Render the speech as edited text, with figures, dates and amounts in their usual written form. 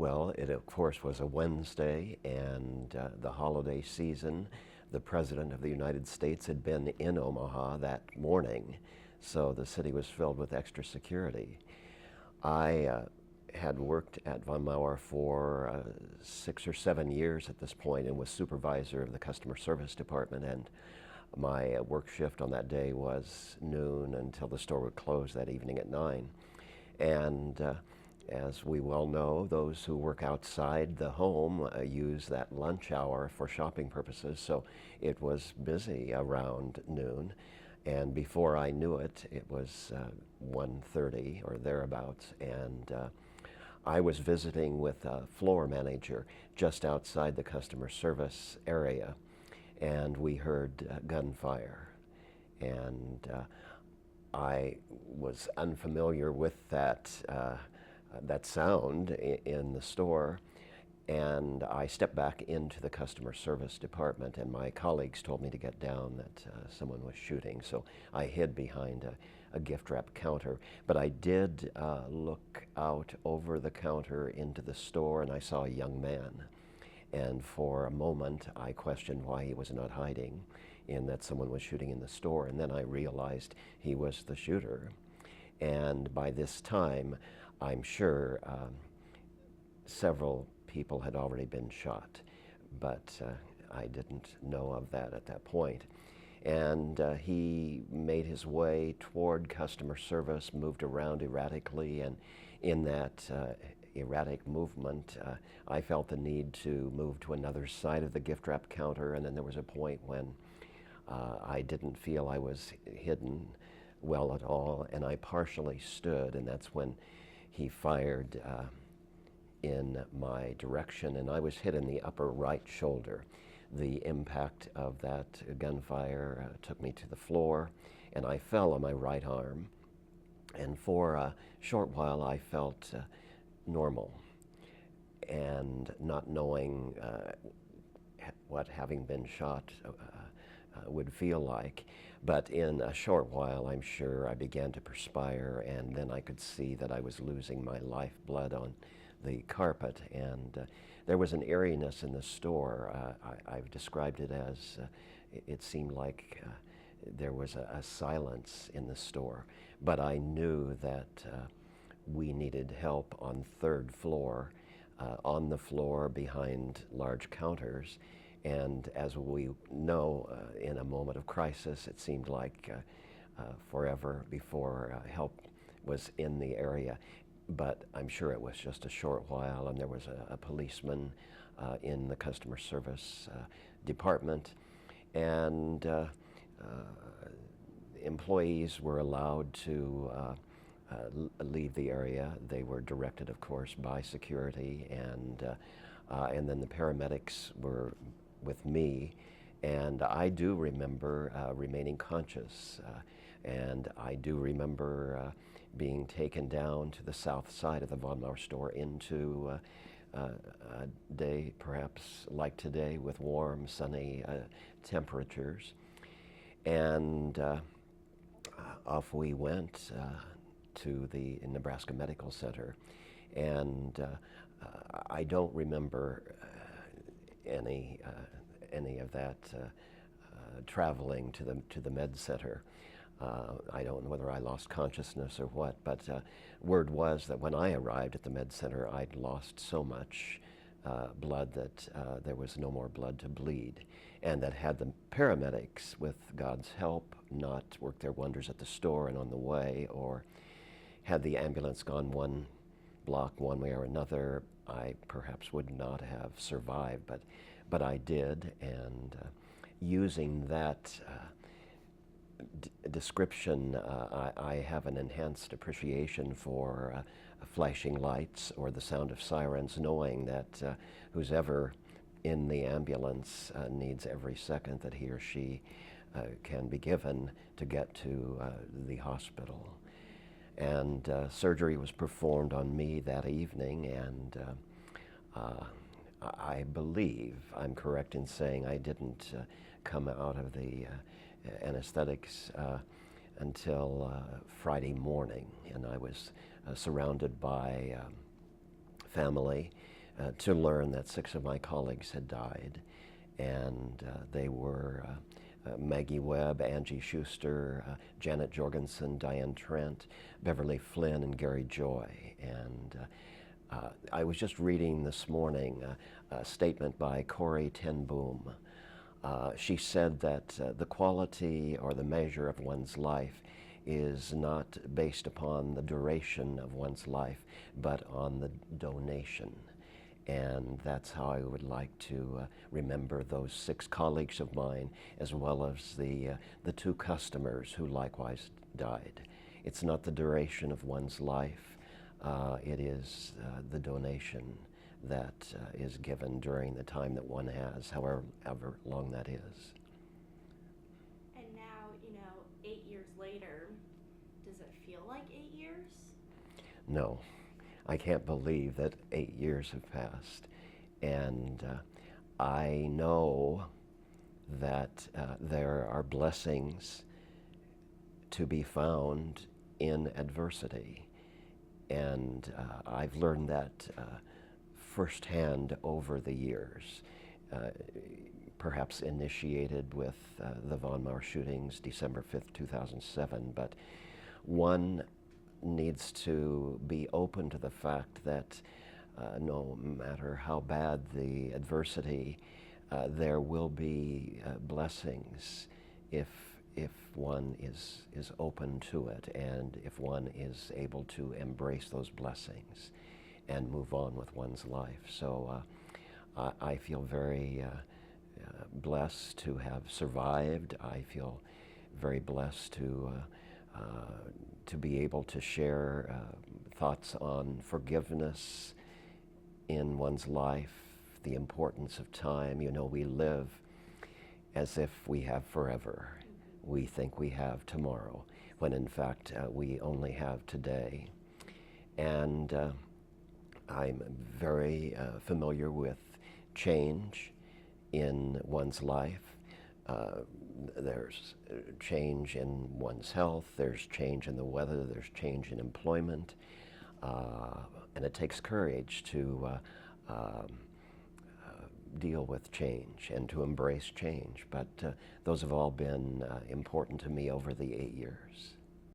Well, it of course was a Wednesday, and the holiday season. The President of the United States had been in Omaha that morning, so the city was filled with extra security. I had worked at Von Maur for 6 or 7 years at this point and was supervisor of the customer service department, and my work shift on that day was noon until the store would close that evening at 9. And as we well know, those who work outside the home use that lunch hour for shopping purposes, so it was busy around noon. And before I knew it, it was 1:30 or thereabouts, and I was visiting with a floor manager just outside the customer service area, and we heard gunfire. And I was unfamiliar with that sound in the store, and I stepped back into the customer service department, and my colleagues told me to get down, that someone was shooting. So I hid behind a gift wrap counter, but I did look out over the counter into the store, and I saw a young man. And for a moment, I questioned why he was not hiding, in that someone was shooting in the store, and then I realized he was the shooter. And by this time, I'm sure several people had already been shot, but I didn't know of that at that point. And he made his way toward customer service, moved around erratically, and in that erratic movement, I felt the need to move to another side of the gift wrap counter, and then there was a point when I didn't feel I was hidden well at all, and I partially stood, and that's when he fired in my direction, and I was hit in the upper right shoulder. The impact of that gunfire took me to the floor, and I fell on my right arm, and for a short while I felt normal, and not knowing what having been shot would feel like. But in a short while, I'm sure, I began to perspire, and then I could see that I was losing my lifeblood on the carpet, and there was an eeriness in the store. I've described it as it seemed like there was a silence in the store, but I knew that we needed help on third floor, on the floor behind large counters. And as we know, in a moment of crisis, it seemed like forever before help was in the area. But I'm sure it was just a short while, and there was a policeman in the customer service department, and employees were allowed to leave the area. They were directed, of course, by security, and then the paramedics were with me, and I do remember remaining conscious, and I do remember being taken down to the south side of the Von Maur store into a day perhaps like today, with warm, sunny temperatures, and off we went to the Nebraska Medical Center, and I don't remember any of that traveling to the med center. I don't know whether I lost consciousness or what, but word was that when I arrived at the med center, I'd lost so much blood that there was no more blood to bleed, and that had the paramedics, with God's help, not worked their wonders at the store and on the way, or had the ambulance gone one block one way or another, I perhaps would not have survived, but I did, and using that description, I have an enhanced appreciation for flashing lights or the sound of sirens, knowing that who's ever in the ambulance needs every second that he or she can be given to get to the hospital. And surgery was performed on me that evening, and I believe I'm correct in saying I didn't come out of the anesthetics until Friday morning, and I was surrounded by family to learn that 6 of my colleagues had died, and they were Maggie Webb, Angie Schuster, Janet Jorgensen, Diane Trent, Beverly Flynn, and Gary Joy. And I was just reading this morning a statement by Corrie ten Boom. She said that the quality or the measure of one's life is not based upon the duration of one's life, but on the donation. And that's how I would like to remember those 6 colleagues of mine, as well as the 2 customers who likewise died. It's not the duration of one's life, it is the donation that is given during the time that one has, however long that is. And now, 8 years later, does it feel like 8 years? No. I can't believe that 8 years have passed. And I know that there are blessings to be found in adversity. And I've learned that firsthand over the years, perhaps initiated with the Von Maur shootings, December 5th, 2007. But one needs to be open to the fact that no matter how bad the adversity, there will be blessings if one is open to it, and if one is able to embrace those blessings and move on with one's life. So I feel very blessed to have survived. I feel very blessed to be able to share thoughts on forgiveness in one's life, the importance of time. We live as if we have forever. We think we have tomorrow, when in fact we only have today. And I'm very familiar with change in one's life. There's change in one's health, there's change in the weather, there's change in employment, and it takes courage to deal with change and to embrace change. But those have all been important to me over the 8 years.